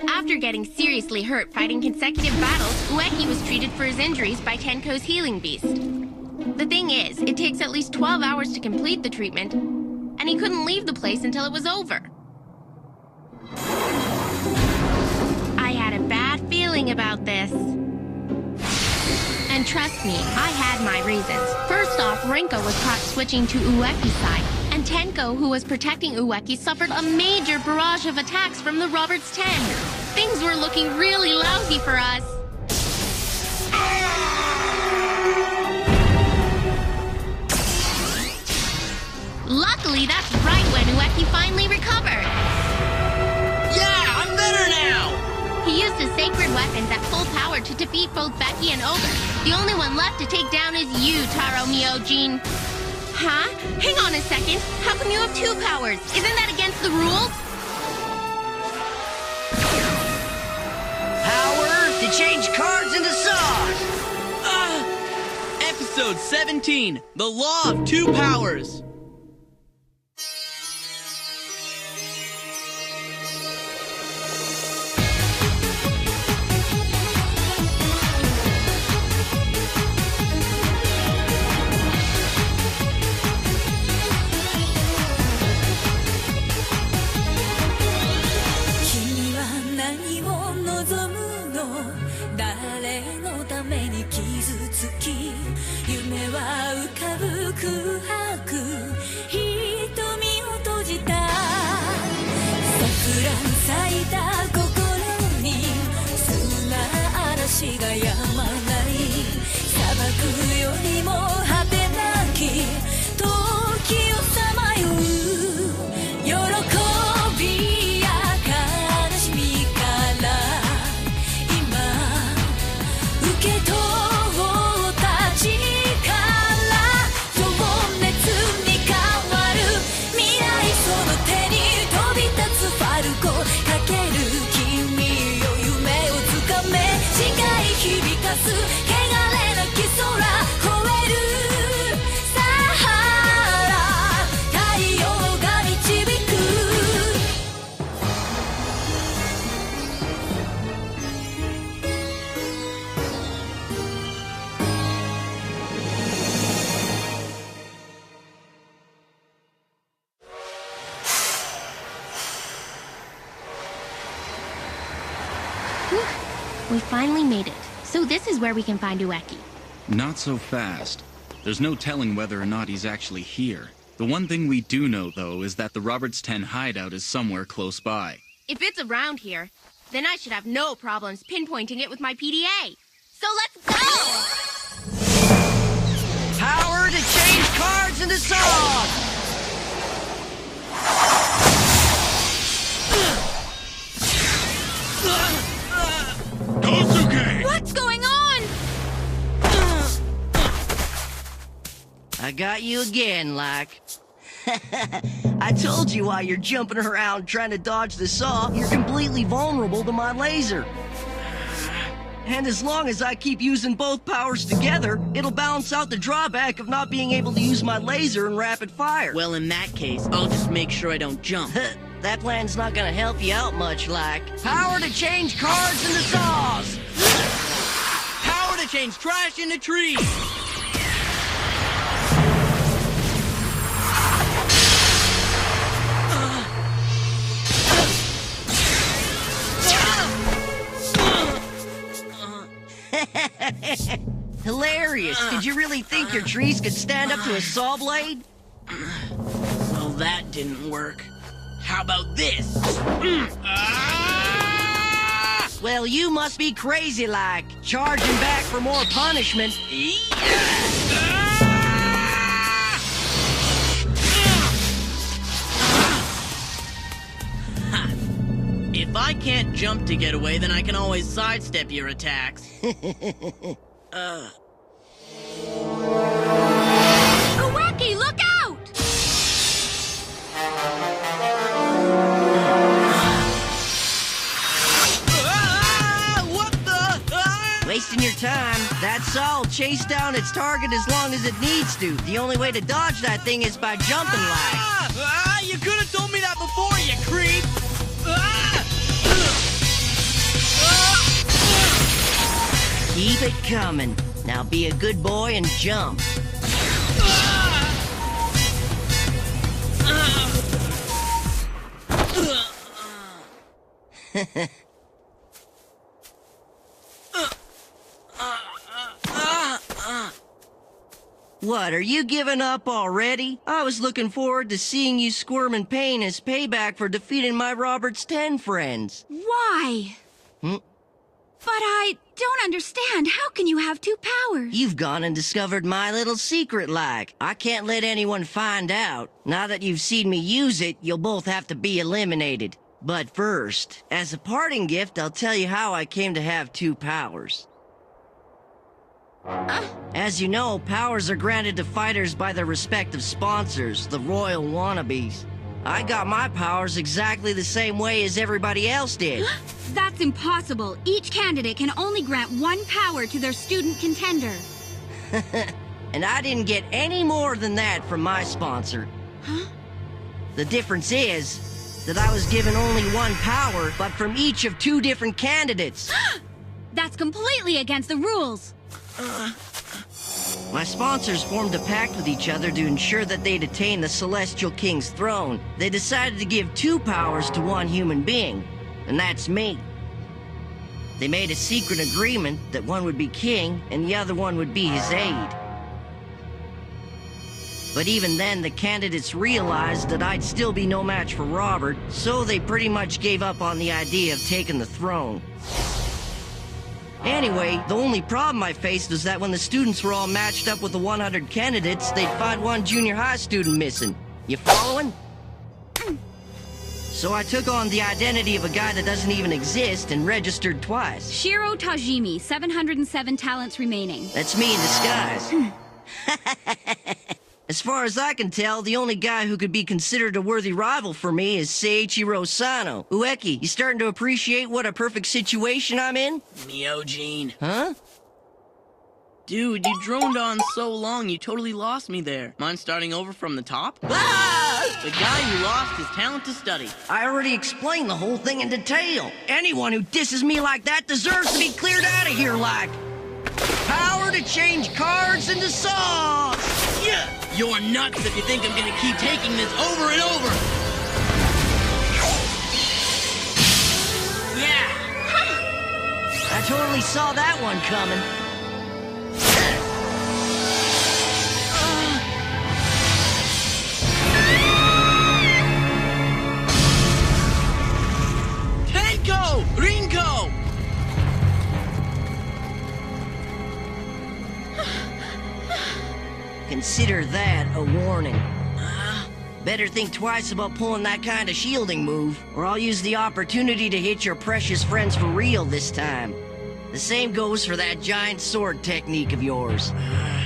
After getting seriously hurt fighting consecutive battles, Ueki was treated for his injuries by Tenko's healing beast. The thing is, it takes at least 12 hours to complete the treatment, and he couldn't leave the place until it was over. I had a bad feeling about this. And trust me, I had my reasons. First off, Rinko was caught switching to Ueki's side, and Tenko, who was protecting Ueki, suffered a major barrage of attacks from the Roberts 10. Things were looking really lousy for us. Luckily, that's right when Ueki finally recovered. Yeah, I'm better now! He used his sacred weapons at full power to defeat both Becky and Ogre. The only one left to take down is you, Taro Myojin. Huh? Hang on a second. How come you have two powers? Isn't that against the rules? Power to change cards into sauce! Episode 17, The Law of Two Powers. We finally made it. So this is where we can find Ueki. Not so fast. There's no telling whether or not he's actually here. The one thing we do know, though, is that the Roberts 10 hideout is somewhere close by. If it's around here, then I should have no problems pinpointing it with my PDA. So let's go! Power to change cards into sauce! What's going on? I got you again, like. I told you while you're jumping around trying to dodge the saw, you're completely vulnerable to my laser. And as long as I keep using both powers together, it'll balance out the drawback of not being able to use my laser in rapid fire. Well, in that case, I'll just make sure I don't jump. That plan's not gonna help you out much, like. Power to change cards into saws! Power to change trash into trees! Hilarious! Did you really think your trees could stand up to a saw blade? Well, that didn't work. How about this? Well, you must be crazy, like, charging back for more punishment. If I can't jump to get away, then I can always sidestep your attacks. Ueki, look out! What the? Wasting your time. That saw will chase down its target as long as it needs to. The only way to dodge that thing is by jumping, like. You could have told me that before, you creep! Keep it coming. Now be a good boy and jump. What, are you giving up already? I was looking forward to seeing you squirm in pain as payback for defeating my Robert's 10 friends. Why? But I don't understand. How can you have two powers? You've gone and discovered my little secret, like. I can't let anyone find out. Now that you've seen me use it, you'll both have to be eliminated. But first, as a parting gift, I'll tell you how I came to have two powers. As you know, powers are granted to fighters by their respective sponsors, the royal wannabes. I got my powers exactly the same way as everybody else did. That's impossible. Each candidate can only grant one power to their student contender. And I didn't get any more than that from my sponsor. Huh? The difference is that I was given only one power, but from each of two different candidates. That's completely against the rules. My sponsors formed a pact with each other to ensure that they'd attain the Celestial King's throne. They decided to give two powers to one human being, and that's me. They made a secret agreement that one would be king and the other one would be his aide. But even then, the candidates realized that I'd still be no match for Robert, so they pretty much gave up on the idea of taking the throne. Anyway, the only problem I faced was that when the students were all matched up with the 100 candidates, they'd find one junior high student missing. You following? So I took on the identity of a guy that doesn't even exist and registered twice. Shiro Tajimi, 707 talents remaining. That's me in disguise. As far as I can tell, the only guy who could be considered a worthy rival for me is Seiichiro Sano. Ueki, you starting to appreciate what a perfect situation I'm in? Myojin. Huh? Dude, you droned on so long, you totally lost me there. Mind starting over from the top? Ah! The guy who lost his talent to study. I already explained the whole thing in detail. Anyone who disses me like that deserves to be cleared out of here, like. Power to change cards into saws! Yeah! You're nuts if you think I'm gonna keep taking this over and over! Yeah! I totally saw that one coming. Tenko! Rinko! Consider that a warning. Better think twice about pulling that kind of shielding move, or I'll use the opportunity to hit your precious friends for real this time. The same goes for that giant sword technique of yours.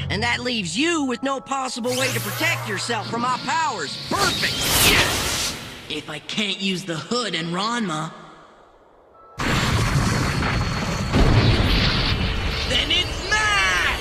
And that leaves you with no possible way to protect yourself from my powers. Perfect! Yes! If I can't use the hood and Ranma, then it's smash!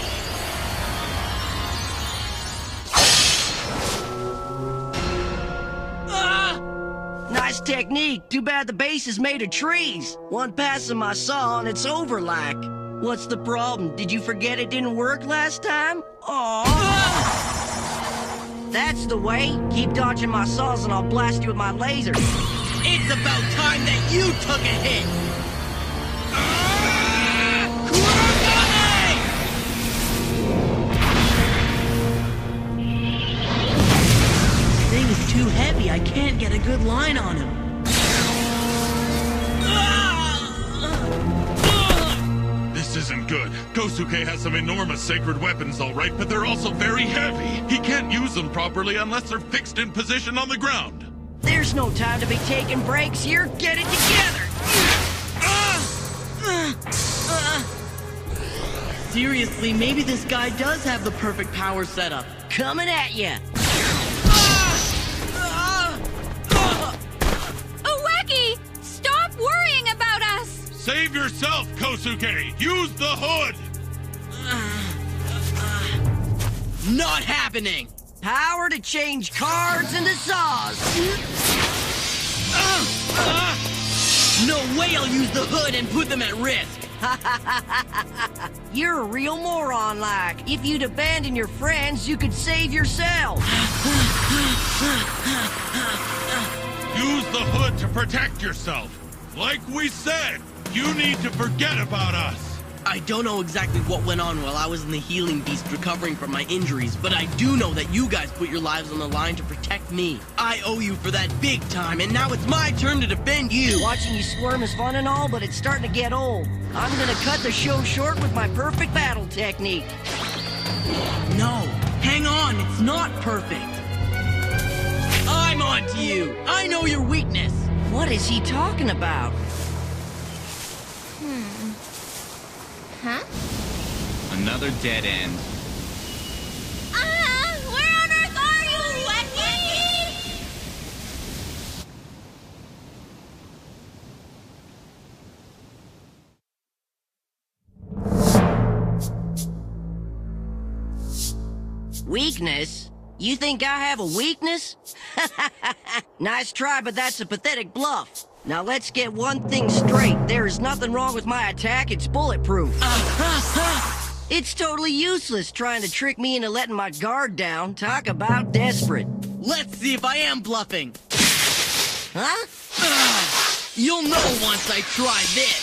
Nice technique. Too bad the base is made of trees. One pass of my saw and it's over like. What's the problem? Did you forget it didn't work last time? Aww. That's the way. Keep dodging my saws and I'll blast you with my laser. It's about time that you took a hit! This thing is too heavy. I can't get a good line on him. This isn't good. Kosuke has some enormous sacred weapons, all right, but they're also very heavy. He can't use them properly unless they're fixed in position on the ground. There's no time to be taking breaks here. Get it together. Seriously, maybe this guy does have the perfect power setup. Coming at ya. Ueki! Stop worrying about us! Save yourself, Kosuke! Use the hood! Not happening! Power to change cards into saws. No way I'll use the hood and put them at risk! You're a real moron, like. If you'd abandon your friends, you could save yourself. Use the hood to protect yourself. Like we said, you need to forget about us. I don't know exactly what went on while I was in the healing beast recovering from my injuries, but I do know that you guys put your lives on the line to protect me. I owe you for that big time, and now it's my turn to defend you. Watching you squirm is fun and all, but it's starting to get old. I'm gonna cut the show short with my perfect battle technique. No, hang on, it's not perfect. I'm on to you. I know your weakness. What is he talking about? Huh? Another dead end. Where on earth are you, Ueki? Weakness? You think I have a weakness? Nice try, but that's a pathetic bluff. Now let's get one thing straight. There is nothing wrong with my attack. It's bulletproof. It's totally useless trying to trick me into letting my guard down. Talk about desperate. Let's see if I am bluffing. Huh? You'll know once I try this.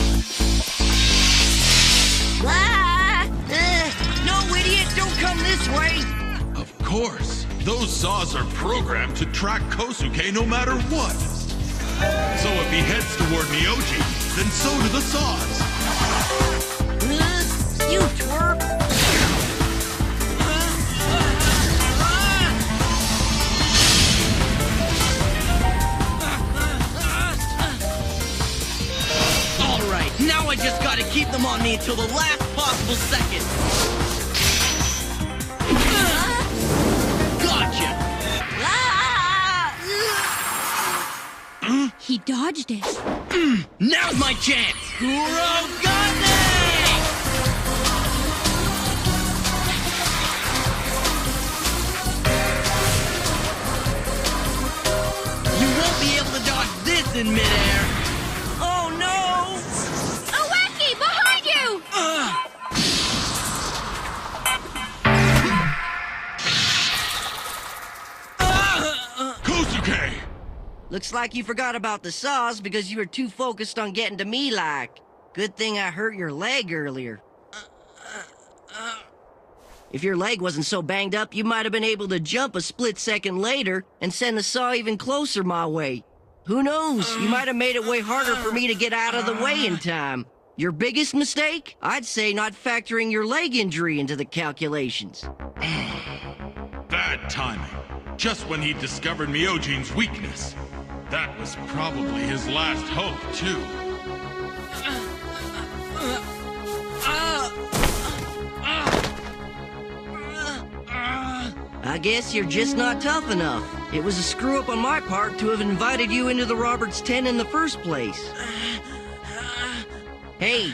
No, idiot, don't come this way. Of course. Those saws are programmed to track Kosuke no matter what. So if he heads toward Myoji, then so do the saws. You twerp. All right, now I just gotta keep them on me until the last possible second. Gotcha. He dodged it. Now's my chance. Kurogane! You won't be able to dodge this in midair. Oh, no. Ueki, behind you! Kosuke! Looks like you forgot about the saws because you were too focused on getting to me, like. Good thing I hurt your leg earlier. If your leg wasn't so banged up, you might have been able to jump a split second later and send the saw even closer my way. Who knows? You might have made it way harder for me to get out of the way in time. Your biggest mistake? I'd say not factoring your leg injury into the calculations. Bad timing. Just when he discovered Myojin's weakness. That was probably his last hope, too. I guess you're just not tough enough. It was a screw-up on my part to have invited you into the Roberts 10 in the first place. Hey,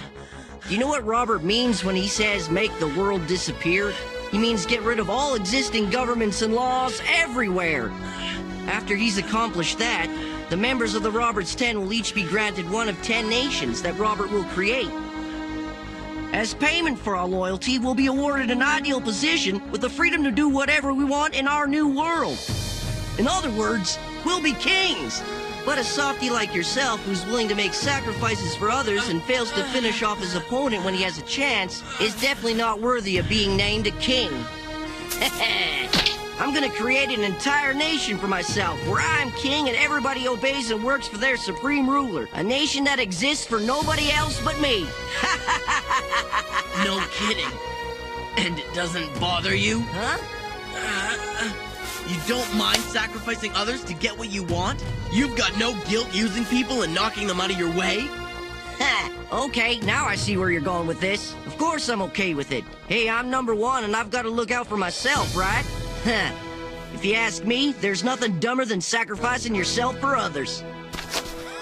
do you know what Robert means when he says make the world disappear? He means get rid of all existing governments and laws everywhere. After he's accomplished that, the members of the Roberts 10 will each be granted one of 10 nations that Robert will create. As payment for our loyalty, we'll be awarded an ideal position with the freedom to do whatever we want in our new world. In other words, we'll be kings. But a softy like yourself who's willing to make sacrifices for others and fails to finish off his opponent when he has a chance is definitely not worthy of being named a king. I'm gonna create an entire nation for myself, where I'm king and everybody obeys and works for their supreme ruler. A nation that exists for nobody else but me. No kidding. And it doesn't bother you? Huh? You don't mind sacrificing others to get what you want? You've got no guilt using people and knocking them out of your way? Okay, now I see where you're going with this. Of course I'm okay with it. Hey, I'm number one and I've got to look out for myself, right? If you ask me, there's nothing dumber than sacrificing yourself for others.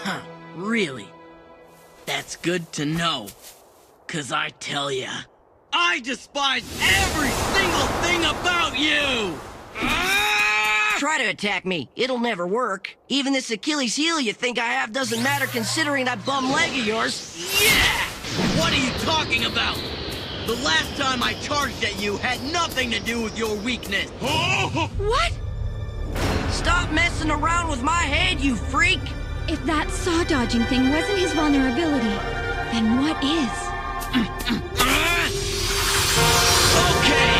Huh, really? That's good to know. 'Cause I tell ya, I despise every single thing about you! Try to attack me. It'll never work. Even this Achilles heel you think I have doesn't matter considering that bum leg of yours. Yeah! What are you talking about? The last time I charged at you had nothing to do with your weakness. Oh! What? Stop messing around with my head, you freak! If that saw-dodging thing wasn't his vulnerability, then what is? Okay!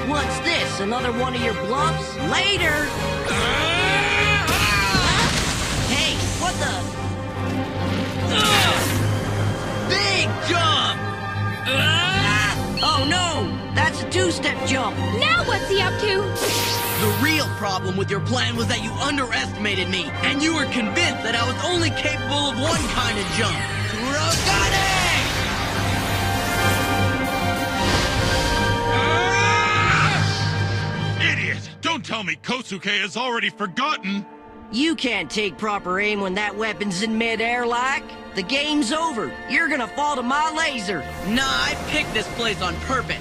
What's this? Another one of your bluffs? Later! Hey, what the? Big jump! Oh no! That's a two-step jump! Now what's he up to? The real problem with your plan was that you underestimated me, and you were convinced that I was only capable of one kind of jump. Kurogane! Idiot! Don't tell me Kosuke has already forgotten! You can't take proper aim when that weapon's in midair, like. The game's over. You're gonna fall to my laser. Nah, I picked this place on purpose.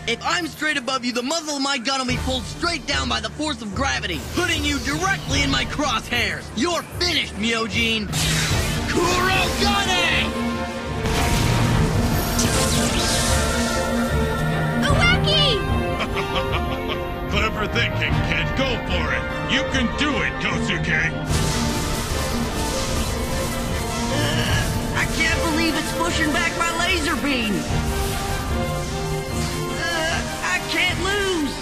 If I'm straight above you, the muzzle of my gun will be pulled straight down by the force of gravity, putting you directly in my crosshairs. You're finished, Myojin. Kurogane! Ueki! Clever thinking, kid. Go for it. You can do it, Kosuke. I can't believe it's pushing back my laser beam. I can't lose.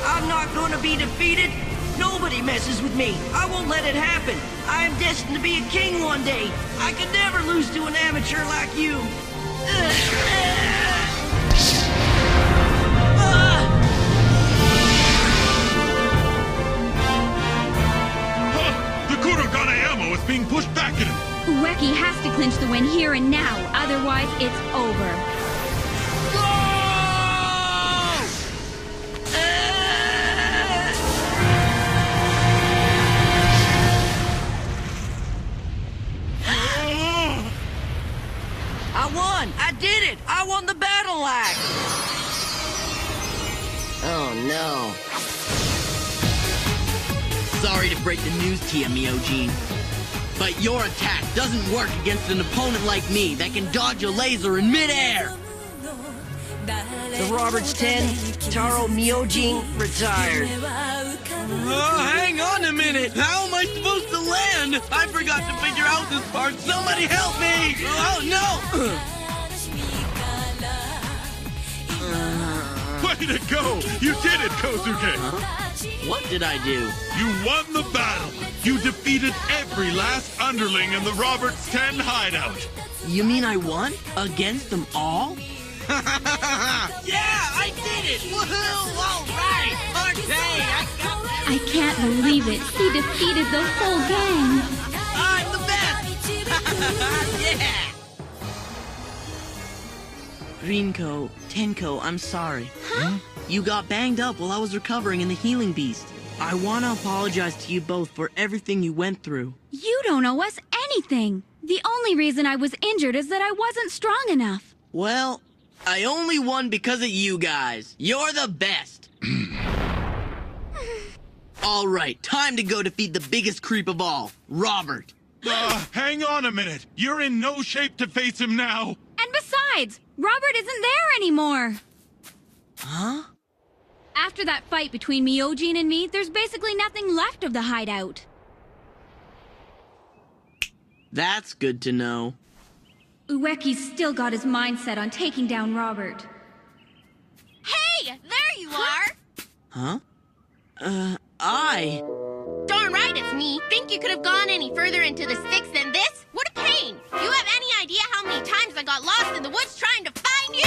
I'm not going to be defeated. Nobody messes with me. I won't let it happen. I am destined to be a king one day. I could never lose to an amateur like you. The Kurogane ammo is being pushed back at him. Ueki has to clinch the win here and now, otherwise it's over. I won! I did it! I won the battle axe! Oh no. Sorry to break the news to you, Myojin, but your attack doesn't work against an opponent like me that can dodge a laser in midair. The Roberts 10, Taro Myojin, retired. Hang on a minute! How am I supposed to land? I forgot to figure out this part. Somebody help me! Oh, no! Way to go! You did it, Kosuke! What did I do? You won the battle! You defeated every last underling in the Roberts 10 hideout! You mean I won? Against them all? Yeah, I did it! Woohoo! All right! Okay, I can't believe it. He defeated the whole gang. I'm the best! Yeah! Rinko, Tenko, I'm sorry. Huh? You got banged up while I was recovering in the healing beast. I want to apologize to you both for everything you went through. You don't owe us anything. The only reason I was injured is that I wasn't strong enough. Well, I only won because of you guys. You're the best. All right, time to go defeat the biggest creep of all, Robert. Hang on a minute. You're in no shape to face him now. And besides, Robert isn't there anymore. Huh? After that fight between Myojin and me, there's basically nothing left of the hideout. That's good to know. Ueki's still got his mind set on taking down Robert. Hey, there you are! Huh? Darn right it's me. Think you could have gone any further into the sticks than this? What a pain! You have any idea how many times I got lost in the woods trying to find you?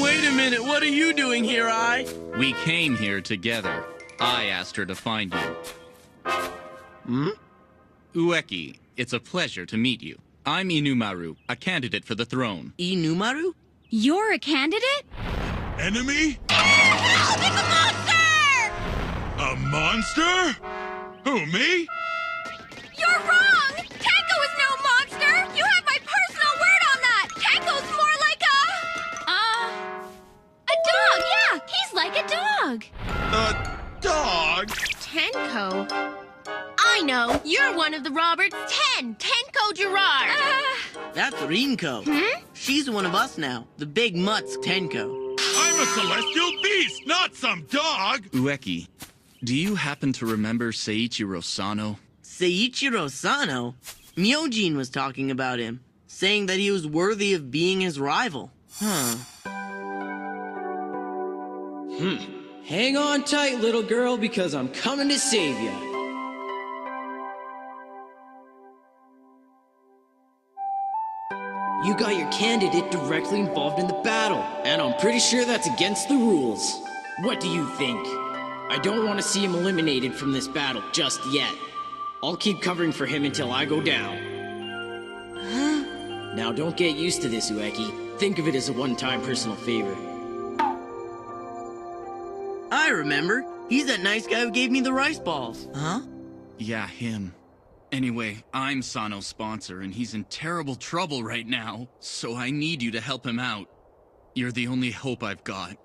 Wait a minute, what are you doing here, I? We came here together. I asked her to find you. Ueki, it's a pleasure to meet you. I'm Inumaru, a candidate for the throne. Inumaru? You're a candidate? Enemy? Help! It's a monster! A monster? Who, me? You're wrong! Tanko is no monster! You have my personal word on that! Tanko's more like a dog, yeah! He's like a dog! A dog? Tenko, I I know. You're one of the Roberts 10, Tenko Gerard. That's Rinko. She's one of us now, the big mutts Tenko. I'm a celestial beast, not some dog! Ueki, do you happen to remember Seiichiro Sano? Seiichiro Sano? Myojin was talking about him, saying that he was worthy of being his rival. Hang on tight, little girl, because I'm coming to save you. You got your candidate directly involved in the battle, and I'm pretty sure that's against the rules. What do you think? I don't want to see him eliminated from this battle just yet. I'll keep covering for him until I go down. Now don't get used to this, Ueki. Think of it as a one-time personal favor. I remember. He's that nice guy who gave me the rice balls. Huh? Yeah, him. Anyway, I'm Sano's sponsor, and he's in terrible trouble right now, so I need you to help him out. You're the only hope I've got.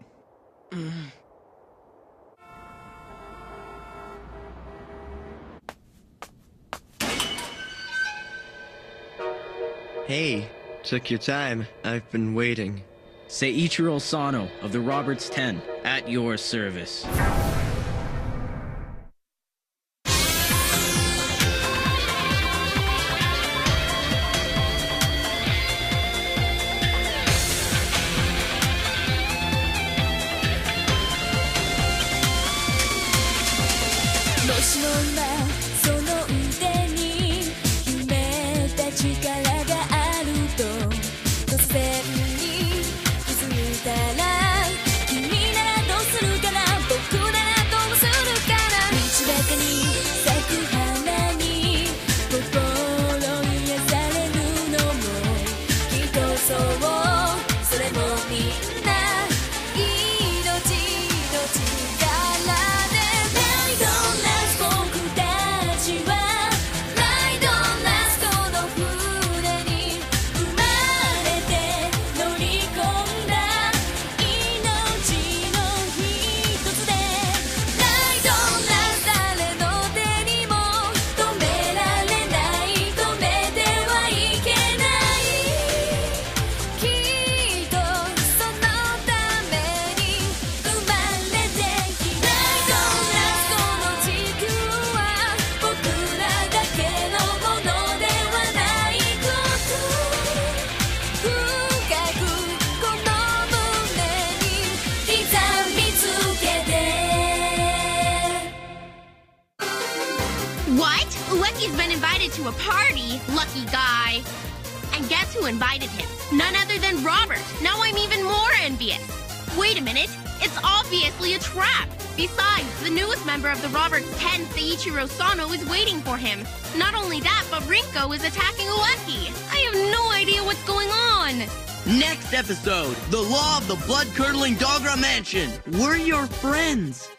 Hey, took your time. I've been waiting. Seiichiro Sano of the Roberts 10, at your service. What? Ueki's been invited to a party? Lucky guy. And guess who invited him? None other than Robert. Now I'm even more envious. Wait a minute. It's obviously a trap. Besides, the newest member of the Roberts 10, Seiichiro Sano, is waiting for him. Not only that, but Rinko is attacking Ueki. I have no idea what's going on. Next episode, The Law of the Blood-Curdling Dogra Mansion. We're your friends.